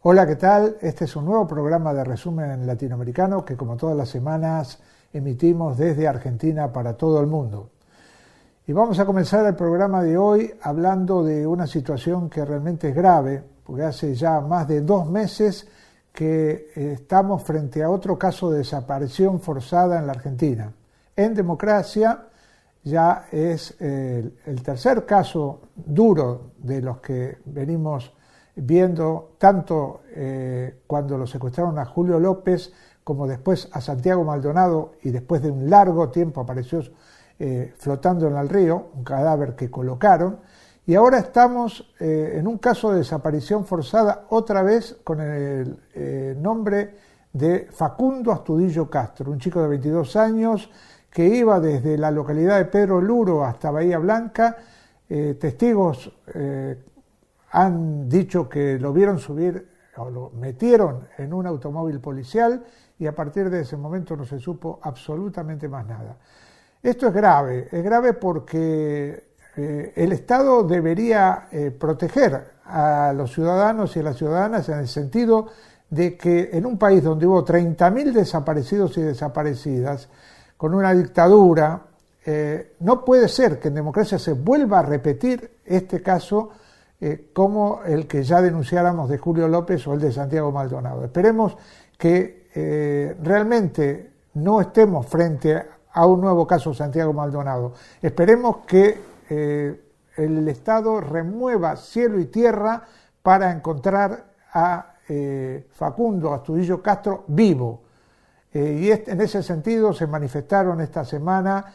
Hola, ¿qué tal? Este es un nuevo programa de resumen latinoamericano que, como todas las semanas, emitimos desde Argentina para todo el mundo. Y vamos a comenzar el programa de hoy hablando de una situación que realmente es grave, porque hace ya más de 2 meses que estamos frente a otro caso de desaparición forzada en la Argentina. En democracia ya es el tercer caso duro de los que venimos viendo, tanto cuando lo secuestraron a Julio López como después a Santiago Maldonado, y después de un largo tiempo apareció flotando en el río, un cadáver que colocaron, y ahora estamos en un caso de desaparición forzada otra vez con el nombre de Facundo Astudillo Castro, un chico de 22 años que iba desde la localidad de Pedro Luro hasta Bahía Blanca. Testigos han dicho que lo vieron subir o lo metieron en un automóvil policial y a partir de ese momento no se supo absolutamente más nada. Esto es grave porque el Estado debería proteger a los ciudadanos y a las ciudadanas en el sentido de que en un país donde hubo 30.000 desaparecidos y desaparecidas, con una dictadura, no puede ser que en democracia se vuelva a repetir este caso como el que ya denunciáramos de Julio López o el de Santiago Maldonado. Esperemos que realmente no estemos frente a un nuevo caso Santiago Maldonado. Esperemos que el Estado remueva cielo y tierra para encontrar a Facundo Astudillo Castro vivo. Y en ese sentido se manifestaron esta semana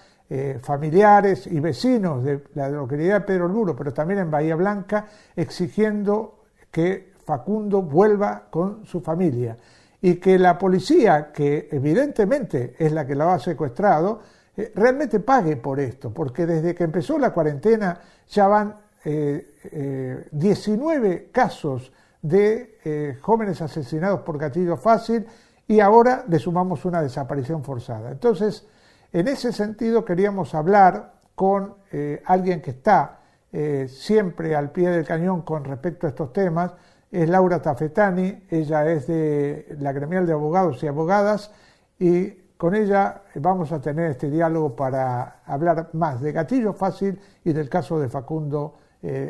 familiares y vecinos de la localidad de Pedro Luro, pero también en Bahía Blanca, exigiendo que Facundo vuelva con su familia y que la policía, que evidentemente es la que lo ha secuestrado, realmente pague por esto, porque desde que empezó la cuarentena ya van 19 casos de jóvenes asesinados por gatillo fácil y ahora le sumamos una desaparición forzada. Entonces, en ese sentido queríamos hablar con alguien que está siempre al pie del cañón con respecto a estos temas. Es Laura Tafetani, ella es de la Gremial de Abogados y Abogadas, y con ella vamos a tener este diálogo para hablar más de gatillo fácil y del caso de Facundo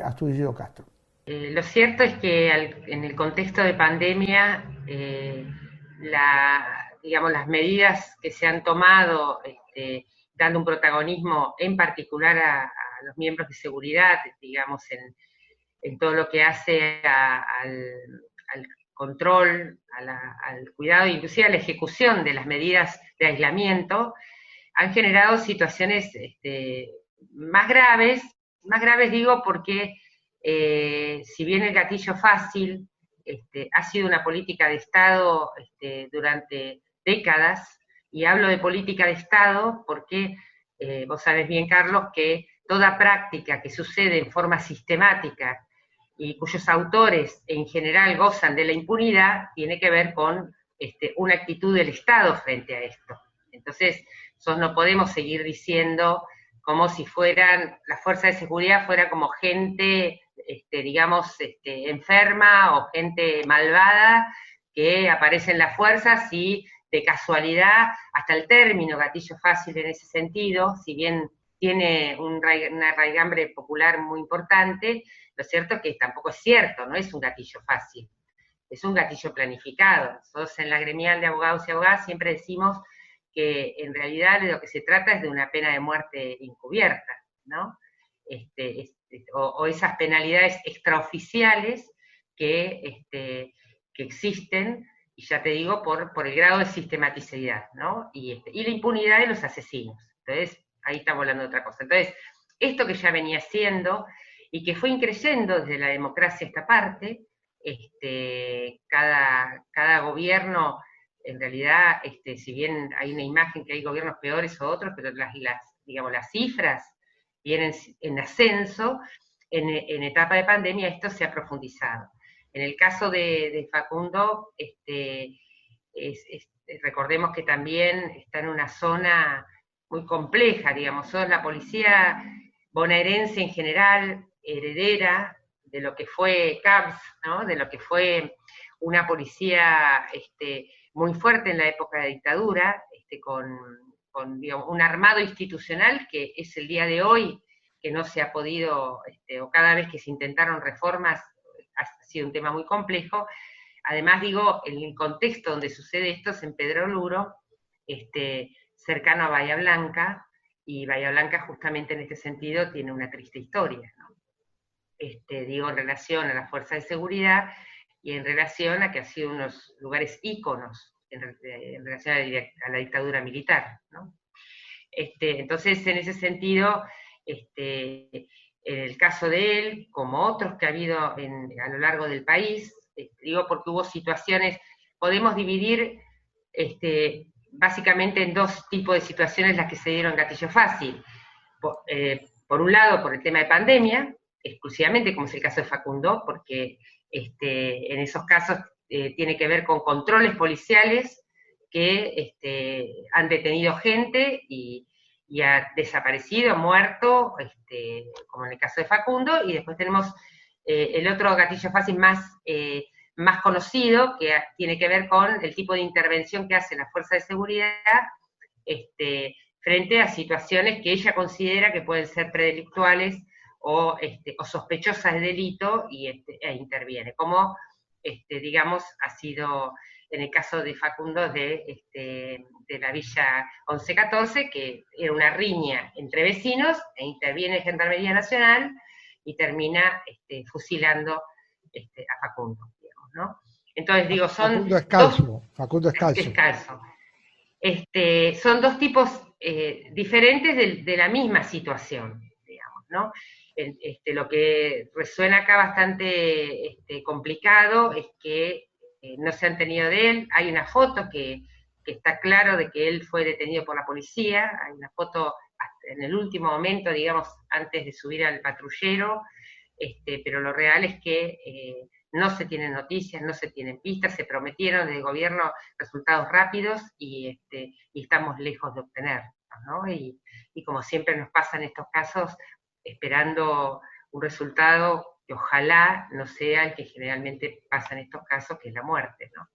Astudillo Castro. Lo cierto es que en el contexto de pandemia, las medidas que se han tomado, dando un protagonismo en particular a los miembros de seguridad, digamos, en todo lo que hace al control, al cuidado e inclusive a la ejecución de las medidas de aislamiento, han generado situaciones más graves digo porque si bien el gatillo fácil ha sido una política de Estado durante décadas, y hablo de política de Estado porque vos sabés bien, Carlos, que toda práctica que sucede en forma sistemática y cuyos autores en general gozan de la impunidad, tiene que ver con una actitud del Estado frente a esto. Entonces, nosotros no podemos seguir diciendo como si fueran, las fuerzas de seguridad fueran como gente, enferma o gente malvada que aparece en las fuerzas y de casualidad, hasta el término gatillo fácil en ese sentido, si bien tiene una raigambre popular muy importante, lo cierto es que tampoco es cierto, no es un gatillo fácil, es un gatillo planificado. Nosotros en la Gremial de Abogados y Abogadas siempre decimos que en realidad de lo que se trata es de una pena de muerte encubierta, ¿no? O esas penalidades extraoficiales que existen, y ya te digo, por el grado de sistematicidad, ¿no? Y la impunidad de los asesinos. Entonces, ahí estamos hablando de otra cosa. Entonces, esto que ya venía siendo, y que fue increyendo desde la democracia esta parte, cada gobierno, en realidad, si bien hay una imagen que hay gobiernos peores o otros, pero las cifras vienen en ascenso. En etapa de pandemia esto se ha profundizado. En el caso de Facundo, recordemos que también está en una zona muy compleja, digamos, la policía bonaerense en general, heredera de lo que fue CAPS, ¿no? De lo que fue una policía muy fuerte en la época de la dictadura, con digamos, un armado institucional que es el día de hoy, que no se ha podido, o cada vez que se intentaron reformas, ha sido un tema muy complejo. Además, digo, en el contexto donde sucede esto es en Pedro Luro, cercano a Bahía Blanca, y Bahía Blanca justamente en este sentido tiene una triste historia, ¿no? Digo, en relación a la fuerza de seguridad y en relación a que ha sido unos lugares íconos en relación a la dictadura militar, ¿no? Entonces, en ese sentido, en el caso de él, como otros que ha habido a lo largo del país, digo porque hubo situaciones, podemos dividir básicamente en dos tipos de situaciones las que se dieron gatillo fácil. Por un lado, por el tema de pandemia, exclusivamente, como es el caso de Facundo, porque en esos casos tiene que ver con controles policiales que han detenido gente y ha desaparecido, muerto, como en el caso de Facundo, y después tenemos el otro gatillo fácil más conocido, que tiene que ver con el tipo de intervención que hace la fuerza de seguridad frente a situaciones que ella considera que pueden ser predelictuales o sospechosas de delito e interviene, como digamos ha sido en el caso de Facundo de la Villa 1114, que era una riña entre vecinos, e interviene Gendarmería Nacional y termina fusilando a Facundo, digamos, ¿no? Entonces digo, son Facundo Escalzo, Facundo Escalzo. Son dos tipos diferentes de la misma situación, digamos, ¿no? Lo que resuena acá bastante complicado es que no se han tenido de él. Hay una foto que está claro de que él fue detenido por la policía, hay una foto en el último momento, digamos, antes de subir al patrullero, pero lo real es que no se tienen noticias, no se tienen pistas, se prometieron desde el gobierno resultados rápidos y estamos lejos de obtenerlos, ¿no? Y como siempre nos pasa en estos casos, esperando un resultado que ojalá no sea el que generalmente pasa en estos casos, que es la muerte, ¿no?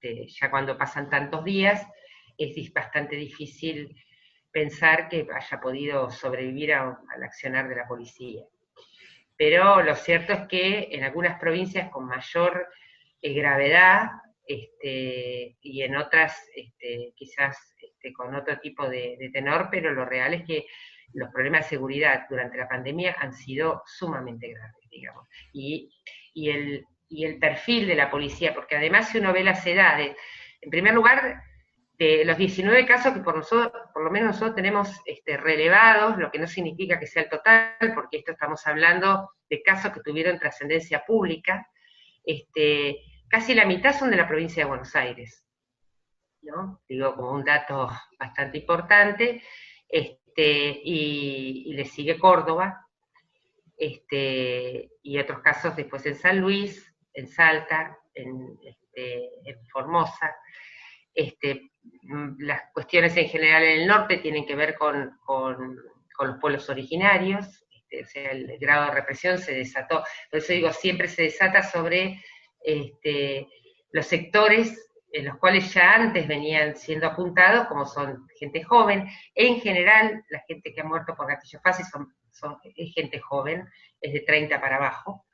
Ya cuando pasan tantos días, es bastante difícil pensar que haya podido sobrevivir al accionar de la policía. Pero lo cierto es que en algunas provincias con mayor gravedad, y en otras quizás con otro tipo de tenor, pero lo real es que los problemas de seguridad durante la pandemia han sido sumamente graves, digamos. Y el perfil de la policía, porque además si uno ve las edades, en primer lugar, de los 19 casos que por lo menos nosotros tenemos relevados, lo que no significa que sea el total, porque esto estamos hablando de casos que tuvieron trascendencia pública, casi la mitad son de la provincia de Buenos Aires, ¿no? Digo, como un dato bastante importante, y le sigue Córdoba, y otros casos después en San Luis, en Salta, en Formosa. Las cuestiones en general en el norte tienen que ver con los pueblos originarios, o sea, el grado de represión se desató, por eso digo, siempre se desata sobre los sectores en los cuales ya antes venían siendo apuntados, como son gente joven. En general, la gente que ha muerto por gatillo fácil es gente joven, es de 30 para abajo,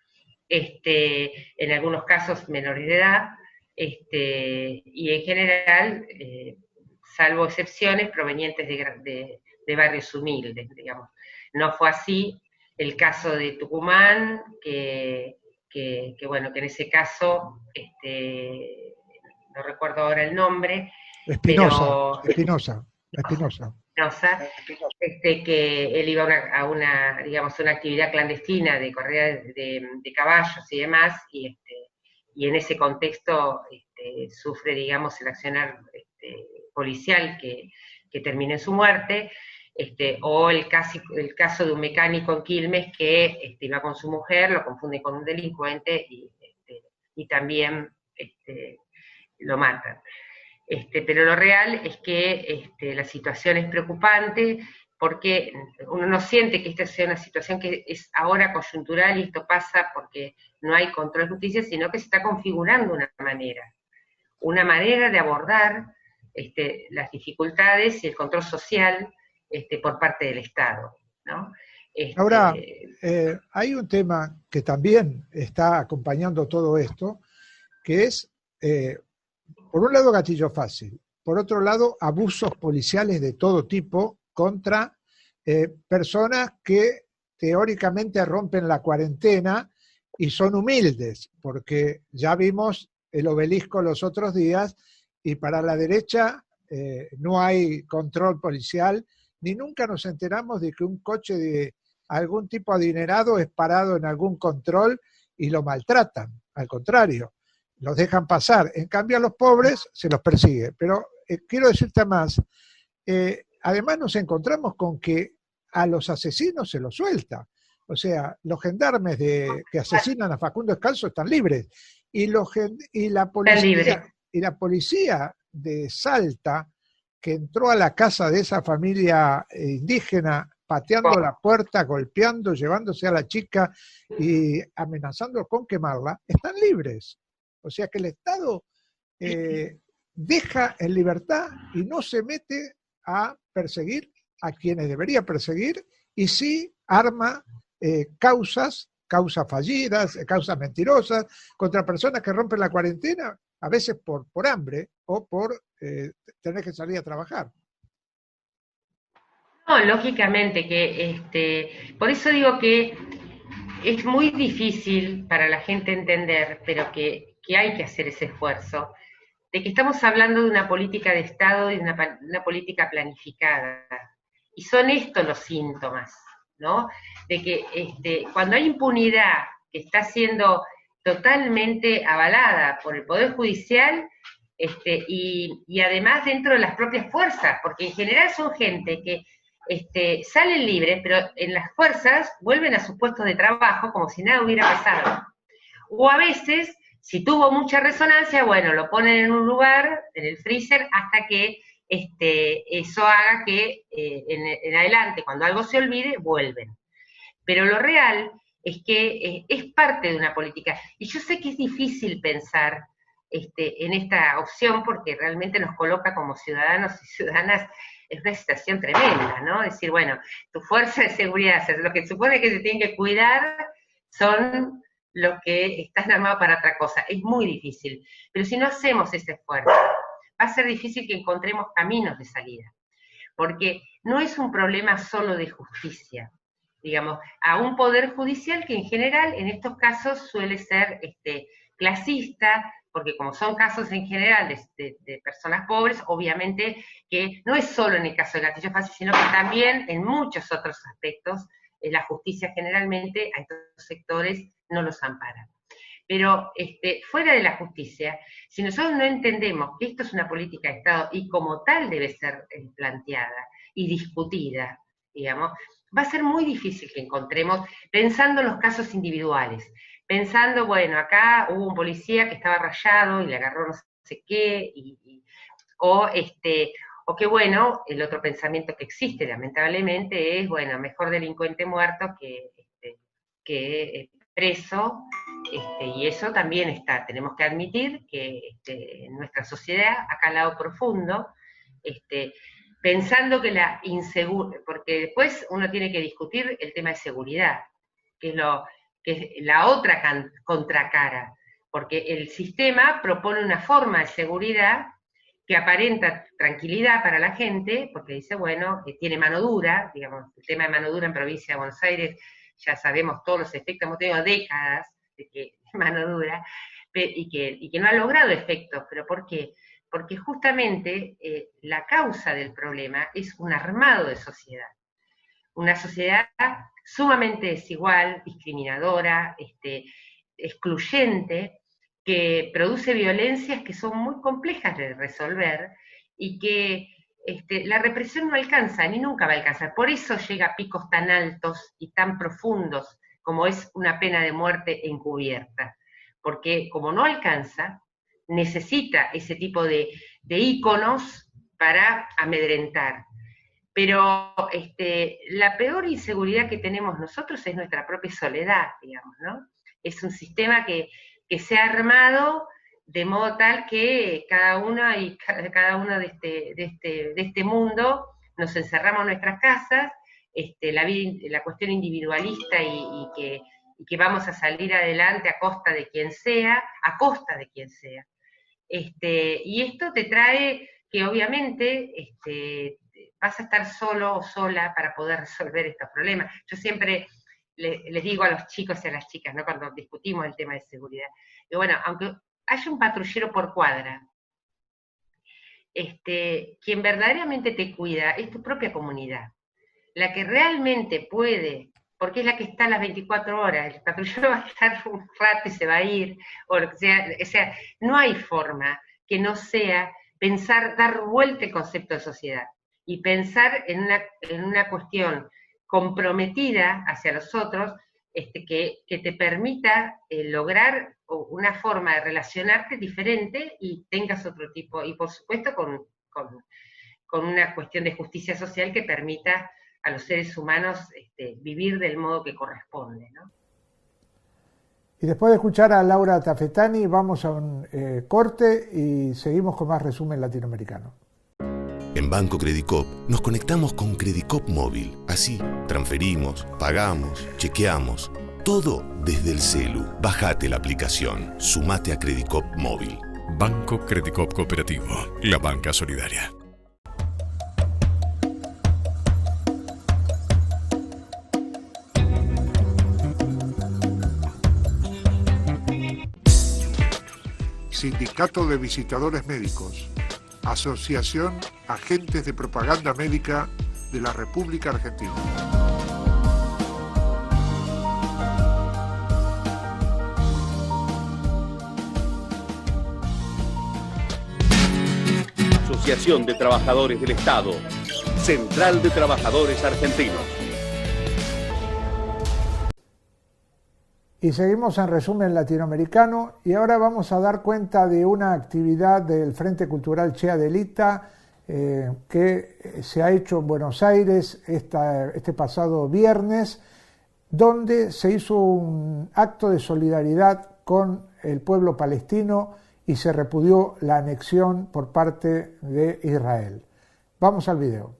en algunos casos menores de edad, y en general, salvo excepciones, provenientes de barrios humildes, digamos. No fue así el caso de Tucumán, que bueno, que en ese caso, no recuerdo ahora el nombre, Espinosa, que él iba a una actividad clandestina de corrida de caballos y demás, y en ese contexto sufre, digamos, el accionar policial que termina en su muerte, o el caso de un mecánico en Quilmes que iba con su mujer, lo confunde con un delincuente y también lo matan. Pero lo real es que la situación es preocupante, porque uno no siente que esta sea una situación que es ahora coyuntural y esto pasa porque no hay control de justicia, sino que se está configurando una manera de abordar las dificultades y el control social por parte del Estado, ¿no? Ahora, hay un tema que también está acompañando todo esto, que es, por un lado, gatillo fácil, por otro lado, abusos policiales de todo tipo contra personas que teóricamente rompen la cuarentena y son humildes, porque ya vimos el Obelisco los otros días y para la derecha no hay control policial, ni nunca nos enteramos de que un coche de algún tipo adinerado es parado en algún control y lo maltratan, al contrario, los dejan pasar. En cambio a los pobres se los persigue. Pero quiero decirte más, además nos encontramos con que a los asesinos se los suelta. O sea, los gendarmes que asesinan a Facundo Descalzo están libres. Y la policía de Salta, que entró a la casa de esa familia indígena, pateando la puerta, golpeando, llevándose a la chica y amenazando con quemarla, están libres. O sea que el Estado deja en libertad y no se mete a perseguir a quienes debería perseguir, y sí arma causas fallidas, causas mentirosas, contra personas que rompen la cuarentena, a veces por hambre o por tener que salir a trabajar. No, lógicamente que, por eso digo que es muy difícil para la gente entender, pero que hay que hacer ese esfuerzo, de que estamos hablando de una política de Estado y de una política planificada. Y son estos los síntomas, ¿no? De que cuando hay impunidad que está siendo totalmente avalada por el Poder Judicial, y además dentro de las propias fuerzas, porque en general son gente que salen libres, pero en las fuerzas vuelven a sus puestos de trabajo como si nada hubiera pasado. O a veces, si tuvo mucha resonancia, bueno, lo ponen en un lugar, en el freezer, hasta que eso haga que en adelante, cuando algo se olvide, vuelven. Pero lo real es que es parte de una política. Y yo sé que es difícil pensar en esta opción porque realmente nos coloca como ciudadanos y ciudadanas en una situación tremenda, ¿no? Es decir, bueno, tu fuerza de seguridad, o sea, lo que supone que se tienen que cuidar son los que están armados para otra cosa. Es muy difícil. Pero si no hacemos ese esfuerzo, va a ser difícil que encontremos caminos de salida. Porque no es un problema solo de justicia, digamos, a un poder judicial que en general en estos casos suele ser clasista, porque como son casos en general de personas pobres, obviamente que no es solo en el caso de gatillo fácil, sino que también en muchos otros aspectos la justicia generalmente a estos sectores no los ampara. Pero fuera de la justicia, si nosotros no entendemos que esto es una política de Estado y como tal debe ser planteada y discutida, digamos, va a ser muy difícil que encontremos, pensando en los casos individuales, pensando, bueno, acá hubo un policía que estaba rayado y le agarró no sé qué, o que bueno, el otro pensamiento que existe lamentablemente es, bueno, mejor delincuente muerto que preso, y eso también está, tenemos que admitir que en nuestra sociedad ha calado profundo, pensando que la inseguridad, porque después uno tiene que discutir el tema de seguridad, que es la otra contracara, porque el sistema propone una forma de seguridad que aparenta tranquilidad para la gente, porque dice, bueno, que tiene mano dura, digamos, el tema de mano dura en provincia de Buenos Aires, ya sabemos todos los efectos, hemos tenido décadas de que mano dura, y que no ha logrado efectos, pero ¿por qué? Porque justamente la causa del problema es un armado de sociedad, una sociedad sumamente desigual, discriminadora, excluyente, que produce violencias que son muy complejas de resolver y que la represión no alcanza, ni nunca va a alcanzar. Por eso llega a picos tan altos y tan profundos como es una pena de muerte encubierta, porque como no alcanza, necesita ese tipo de íconos para amedrentar. Pero la peor inseguridad que tenemos nosotros es nuestra propia soledad, digamos, ¿no? Es un sistema que se ha armado de modo tal que cada uno de este mundo nos encerramos en nuestras casas, la cuestión individualista y que vamos a salir adelante a costa de quien sea, y esto te trae que obviamente vas a estar solo o sola para poder resolver estos problemas. Yo siempre les digo a los chicos y a las chicas, ¿no?, cuando discutimos el tema de seguridad, que bueno, aunque haya un patrullero por cuadra, quien verdaderamente te cuida es tu propia comunidad. La que realmente puede, porque es la que está a las 24 horas, el patrullero va a estar un rato y se va a ir, o sea, no hay forma que no sea pensar, dar vuelta el concepto de sociedad, y pensar en una cuestión comprometida hacia los otros, que te permita lograr una forma de relacionarte diferente y tengas otro tipo, y por supuesto con una cuestión de justicia social que permita a los seres humanos vivir del modo que corresponde, ¿no? Y después de escuchar a Laura Tafetani, vamos a un corte y seguimos con más resumen latinoamericano. En Banco Credicop nos conectamos con Credicop Móvil. Así, transferimos, pagamos, chequeamos. Todo desde el celu. Bájate la aplicación. Sumate a Credicop Móvil. Banco Credicop Cooperativo. La banca solidaria. Sindicato de Visitadores Médicos, Asociación Agentes de Propaganda Médica de la República Argentina. Asociación de Trabajadores del Estado, Central de Trabajadores Argentinos. Y seguimos en resumen latinoamericano, y ahora vamos a dar cuenta de una actividad del Frente Cultural Che Adelita que se ha hecho en Buenos Aires este pasado viernes, donde se hizo un acto de solidaridad con el pueblo palestino y se repudió la anexión por parte de Israel. Vamos al video.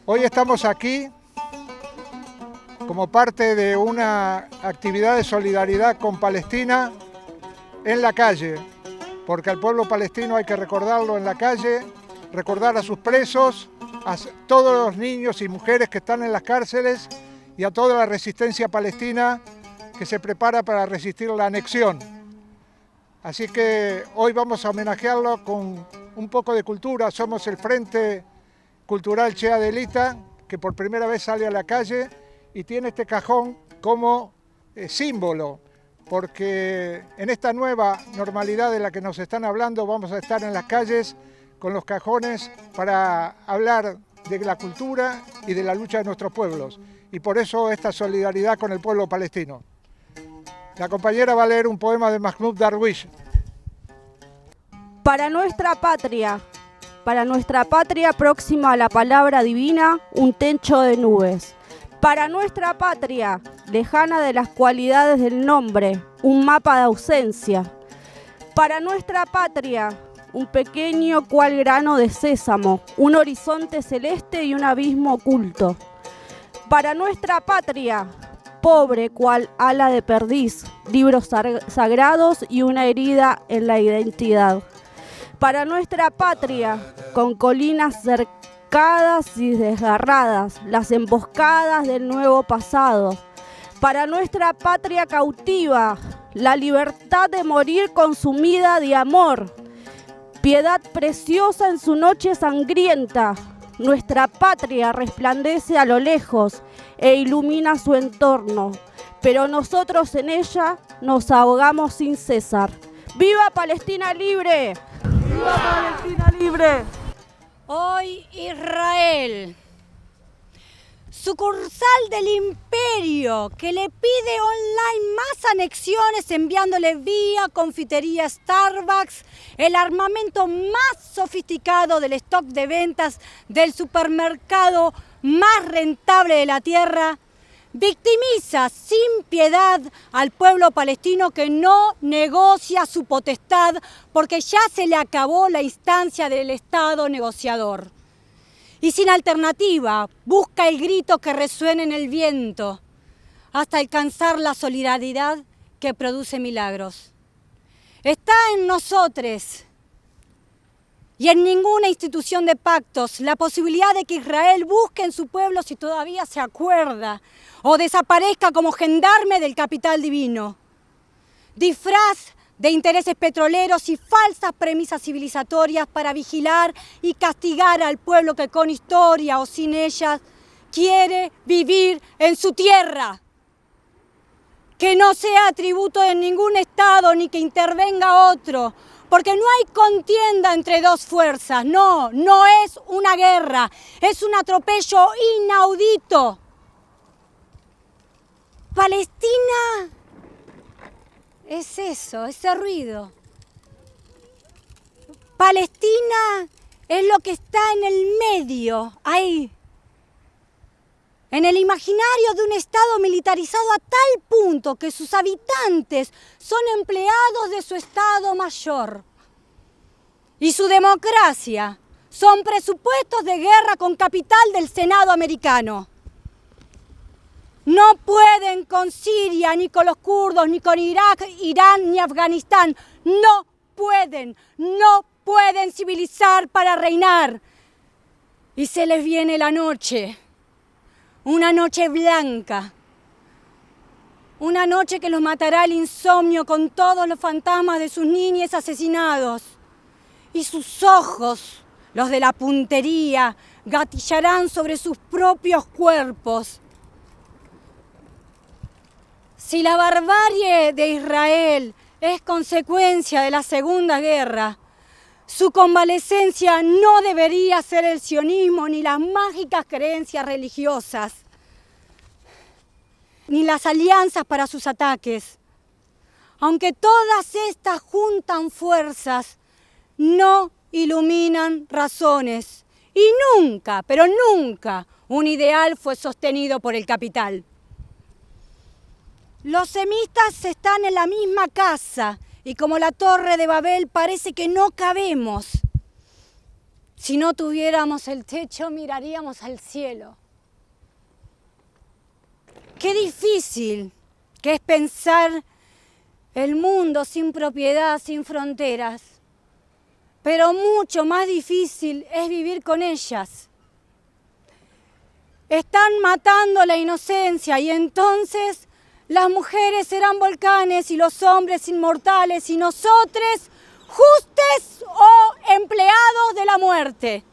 Hoy estamos aquí como parte de una actividad de solidaridad con Palestina en la calle, porque al pueblo palestino hay que recordarlo en la calle, recordar a sus presos, a todos los niños y mujeres que están en las cárceles y a toda la resistencia palestina que se prepara para resistir la anexión. Así que hoy vamos a homenajearlo con un poco de cultura. Somos el Frente Cultural Che Adelita, que por primera vez sale a la calle y tiene este cajón como símbolo, porque en esta nueva normalidad de la que nos están hablando vamos a estar en las calles con los cajones para hablar de la cultura y de la lucha de nuestros pueblos, y por eso esta solidaridad con el pueblo palestino. La compañera va a leer un poema de Mahmoud Darwish. Para nuestra patria próxima a la palabra divina, un techo de nubes. Para nuestra patria, lejana de las cualidades del nombre, un mapa de ausencia. Para nuestra patria, un pequeño cual grano de sésamo, un horizonte celeste y un abismo oculto. Para nuestra patria, pobre cual ala de perdiz, libros sagrados y una herida en la identidad. Para nuestra patria, con colinas cercadas y desgarradas, las emboscadas del nuevo pasado. Para nuestra patria cautiva, la libertad de morir consumida de amor. Piedad preciosa en su noche sangrienta. Nuestra patria resplandece a lo lejos e ilumina su entorno, pero nosotros en ella nos ahogamos sin cesar. ¡Viva Palestina libre! ¡Viva Palestina libre! Hoy Israel sucursal del imperio que le pide online más anexiones enviándole vía confitería Starbucks el armamento más sofisticado del stock de ventas del supermercado más rentable de la tierra, victimiza sin piedad al pueblo palestino que no negocia su potestad porque ya se le acabó la instancia del Estado negociador. Y sin alternativa, busca el grito que resuene en el viento hasta alcanzar la solidaridad que produce milagros. Está en nosotros y en ninguna institución de pactos la posibilidad de que Israel busque en su pueblo si todavía se acuerda o desaparezca como gendarme del capital divino. Disfraz de intereses petroleros y falsas premisas civilizatorias para vigilar y castigar al pueblo que con historia o sin ellas quiere vivir en su tierra. Que no sea tributo de ningún Estado ni que intervenga otro, porque no hay contienda entre dos fuerzas, no es una guerra, es un atropello inaudito. Palestina es eso, ese ruido. Palestina es lo que está en el medio, ahí. En el imaginario de un Estado militarizado a tal punto que sus habitantes son empleados de su Estado Mayor. Y su democracia son presupuestos de guerra con capital del Senado americano. No pueden con Siria, ni con los kurdos, ni con Irak, Irán, ni Afganistán. No pueden civilizar para reinar. Y se les viene la noche, una noche blanca, una noche que los matará el insomnio con todos los fantasmas de sus niños asesinados. Y sus ojos, los de la puntería, gatillarán sobre sus propios cuerpos. Si la barbarie de Israel es consecuencia de la Segunda Guerra, su convalecencia no debería ser el sionismo ni las mágicas creencias religiosas, ni las alianzas para sus ataques. Aunque todas estas juntan fuerzas, no iluminan razones. Y nunca, pero nunca, un ideal fue sostenido por el capital. Los semistas están en la misma casa y como la Torre de Babel parece que no cabemos. Si no tuviéramos el techo, miraríamos al cielo. Qué difícil que es pensar el mundo sin propiedad, sin fronteras. Pero mucho más difícil es vivir con ellas. Están matando la inocencia y entonces las mujeres serán volcanes y los hombres inmortales y nosotros justes o empleados de la muerte.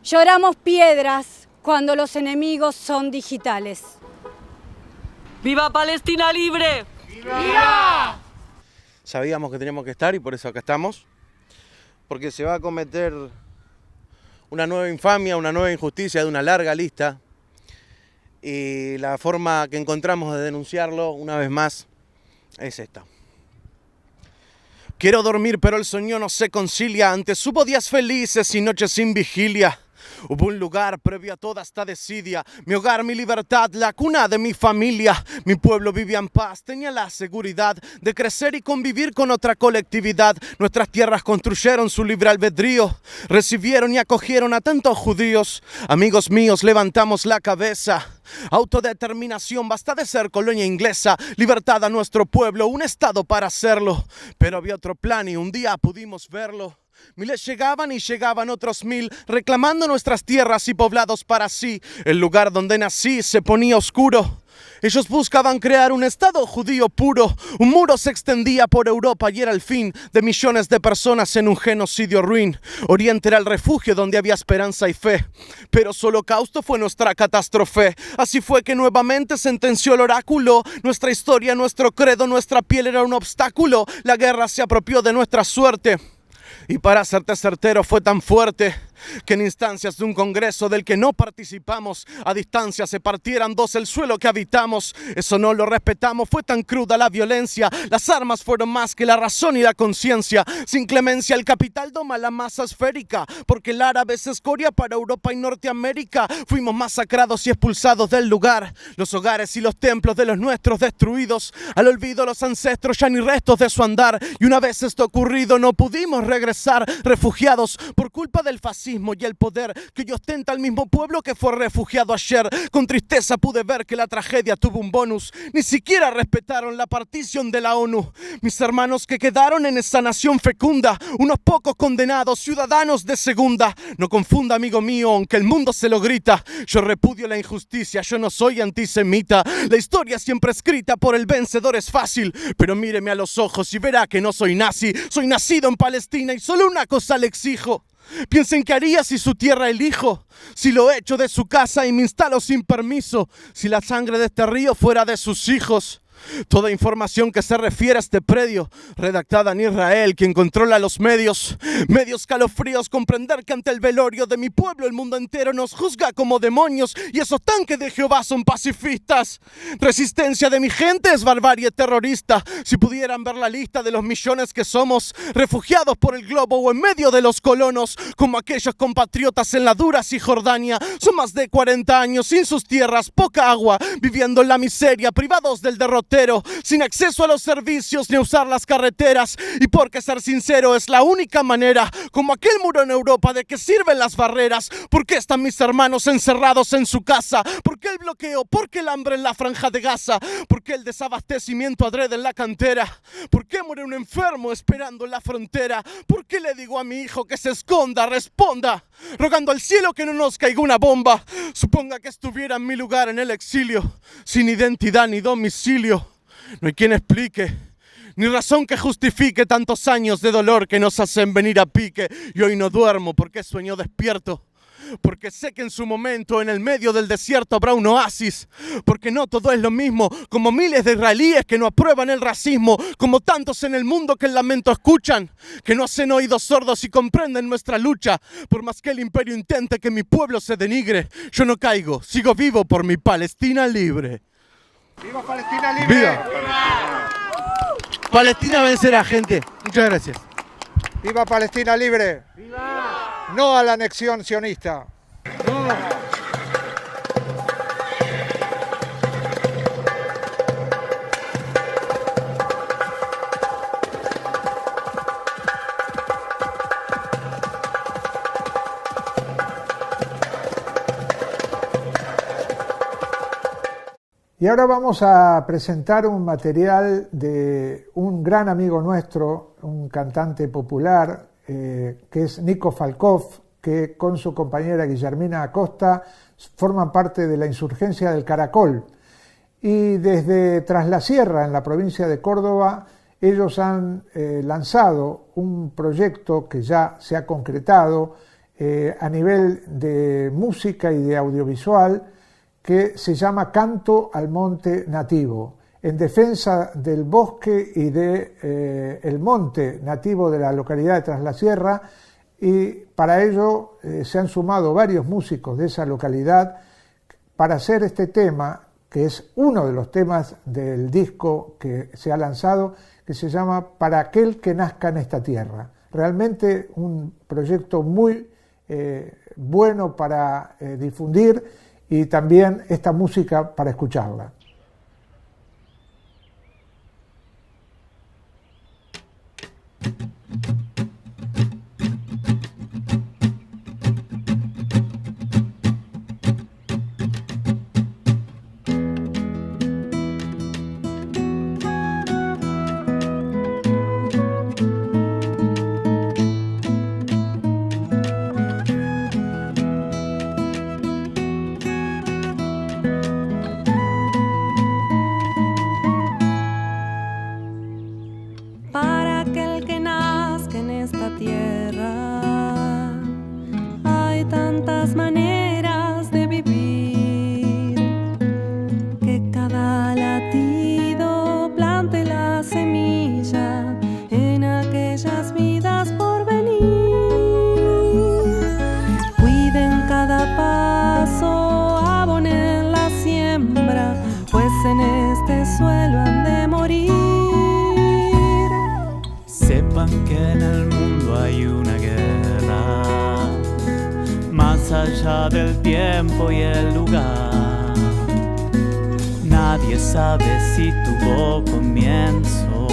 Lloramos piedras cuando los enemigos son digitales. ¡Viva Palestina libre! ¡Viva! Sabíamos que teníamos que estar y por eso acá estamos, porque se va a cometer una nueva infamia, una nueva injusticia de una larga lista. Y la forma que encontramos de denunciarlo, una vez más, es esta. Quiero dormir, pero el sueño no se concilia. Antes hubo días felices y noches sin vigilia. Hubo un lugar previo a toda esta desidia. Mi hogar, mi libertad, la cuna de mi familia. Mi pueblo vivía en paz, tenía la seguridad de crecer y convivir con otra colectividad. Nuestras tierras construyeron su libre albedrío. Recibieron y acogieron a tantos judíos. Amigos míos, levantamos la cabeza. Autodeterminación, basta de ser colonia inglesa. Libertad a nuestro pueblo, un estado para hacerlo. Pero había otro plan y un día pudimos verlo. Miles llegaban y llegaban otros 1000, reclamando nuestras tierras y poblados para sí. El lugar donde nací se ponía oscuro. Ellos buscaban crear un estado judío puro. Un muro se extendía por Europa y era el fin de millones de personas en un genocidio ruin. Oriente era el refugio donde había esperanza y fe. Pero su holocausto fue nuestra catástrofe. Así fue que nuevamente sentenció el oráculo. Nuestra historia, nuestro credo, nuestra piel era un obstáculo. La guerra se apropió de nuestra suerte. Y para serte certero fue tan fuerte Que en instancias de un congreso del que no participamos, a distancia se partieran dos el suelo que habitamos. Eso no lo respetamos, fue tan cruda la violencia. Las armas fueron más que la razón y la conciencia. Sin clemencia el capital doma la masa esférica, porque el árabe es escoria para Europa y Norteamérica. Fuimos masacrados y expulsados del lugar, los hogares y los templos de los nuestros destruidos. Al olvido los ancestros, ya ni restos de su andar. Y una vez esto ocurrido no pudimos regresar, refugiados por culpa del fascismo y el poder que hoy ostenta el mismo pueblo que fue refugiado ayer. Con tristeza pude ver que la tragedia tuvo un bonus. Ni siquiera respetaron la partición de la ONU. Mis hermanos que quedaron en esa nación fecunda, unos pocos condenados, ciudadanos de segunda. No confunda, amigo mío, aunque el mundo se lo grita. Yo repudio la injusticia, yo no soy antisemita. La historia siempre escrita por el vencedor es fácil, pero míreme a los ojos y verá que no soy nazi. Soy nacido en Palestina y solo una cosa le exijo: piensen qué haría si su tierra elijo, si lo echo de su casa y me instalo sin permiso, si la sangre de este río fuera de sus hijos. Toda información que se refiere a este predio, redactada en Israel, quien controla los medios calofríos, comprender que ante el velorio de mi pueblo el mundo entero nos juzga como demonios y esos tanques de Jehová son pacifistas. Resistencia de mi gente es barbarie terrorista. Si pudieran ver la lista de los millones que somos, refugiados por el globo o en medio de los colonos, como aquellos compatriotas en la dura Cisjordania, son más de 40 años sin sus tierras, poca agua, viviendo en la miseria, privados del derrotero, sin acceso a los servicios ni a usar las carreteras. Y porque ser sincero es la única manera, como aquel muro en Europa, de que sirven las barreras. ¿Por qué están mis hermanos encerrados en su casa? ¿Por qué el bloqueo? ¿Por qué el hambre en la franja de Gaza? ¿Por qué el desabastecimiento adrede en la cantera? ¿Por qué muere un enfermo esperando en la frontera? ¿Por qué le digo a mi hijo que se esconda? Responda, rogando al cielo que no nos caiga una bomba. Suponga que estuviera en mi lugar en el exilio, sin identidad ni domicilio. No hay quien explique, ni razón que justifique tantos años de dolor que nos hacen venir a pique. Y hoy no duermo porque sueño despierto, porque sé que en su momento en el medio del desierto habrá un oasis. Porque no todo es lo mismo, como miles de israelíes que no aprueban el racismo, como tantos en el mundo que el lamento escuchan, que no hacen oídos sordos y comprenden nuestra lucha. Por más que el imperio intente que mi pueblo se denigre, yo no caigo, sigo vivo por mi Palestina libre. ¡Viva Palestina libre! ¡Viva! Palestina vencerá, gente. Muchas gracias. ¡Viva Palestina libre! ¡Viva! No a la anexión sionista. No. Y ahora vamos a presentar un material de un gran amigo nuestro, un cantante popular, que es Nico Falkov, que con su compañera Guillermina Acosta forman parte de la insurgencia del Caracol. Y desde Tras la Sierra, en la provincia de Córdoba, ellos han lanzado un proyecto que ya se ha concretado a nivel de música y de audiovisual, que se llama Canto al Monte Nativo, en defensa del bosque y del monte nativo de la localidad de Tras la Sierra, y para ello se han sumado varios músicos de esa localidad para hacer este tema, que es uno de los temas del disco que se ha lanzado, que se llama Para aquel que nazca en esta tierra. Realmente un proyecto muy bueno para difundir, y también esta música para escucharla. en este suelo han de morir. Sepan que en el mundo hay una guerra, más allá del tiempo y el lugar. Nadie sabe si tuvo comienzo,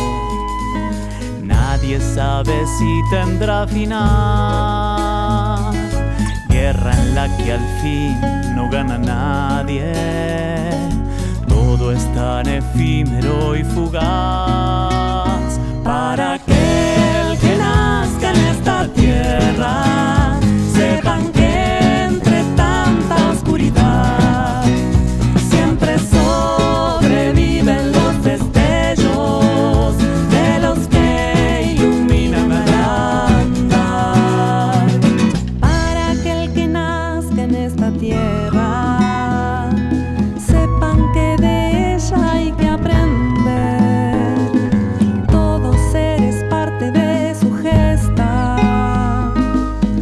nadie sabe si tendrá final. Guerra en la que al fin no gana nadie, todo es tan efímero y fugaz. Para aquel que nazca en esta tierra, sepan que entre tanta oscuridad siempre sobreviven los destellos de los que iluminan al andar. Para aquel que nazca en esta tierra, sepan que de ella hay que aprender. Todo ser es parte de su gesta,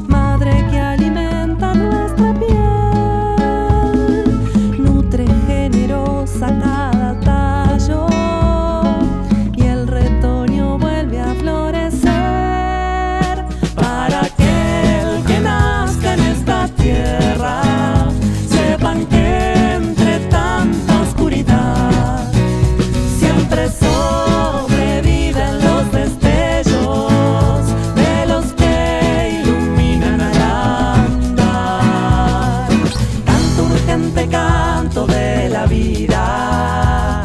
madre que alimenta nuestra piel, nutre generosa cada tallo y el retoño vuelve a florecer. Para aquel que nazca en esta tierra, sepan que entre tanta oscuridad siempre sobreviven los destellos de los que iluminan al andar. Canto urgente, canto de la vida,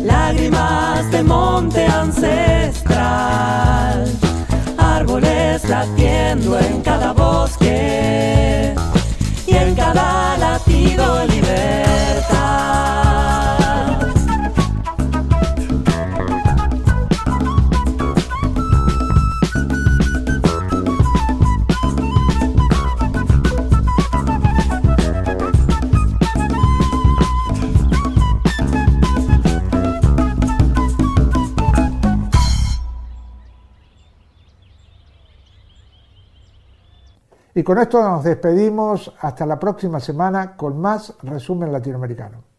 lágrimas de monte ancestral, árboles latiendo en cada bosque y en cada latido libertad. Y con esto nos despedimos hasta la próxima semana con más Resumen Latinoamericano.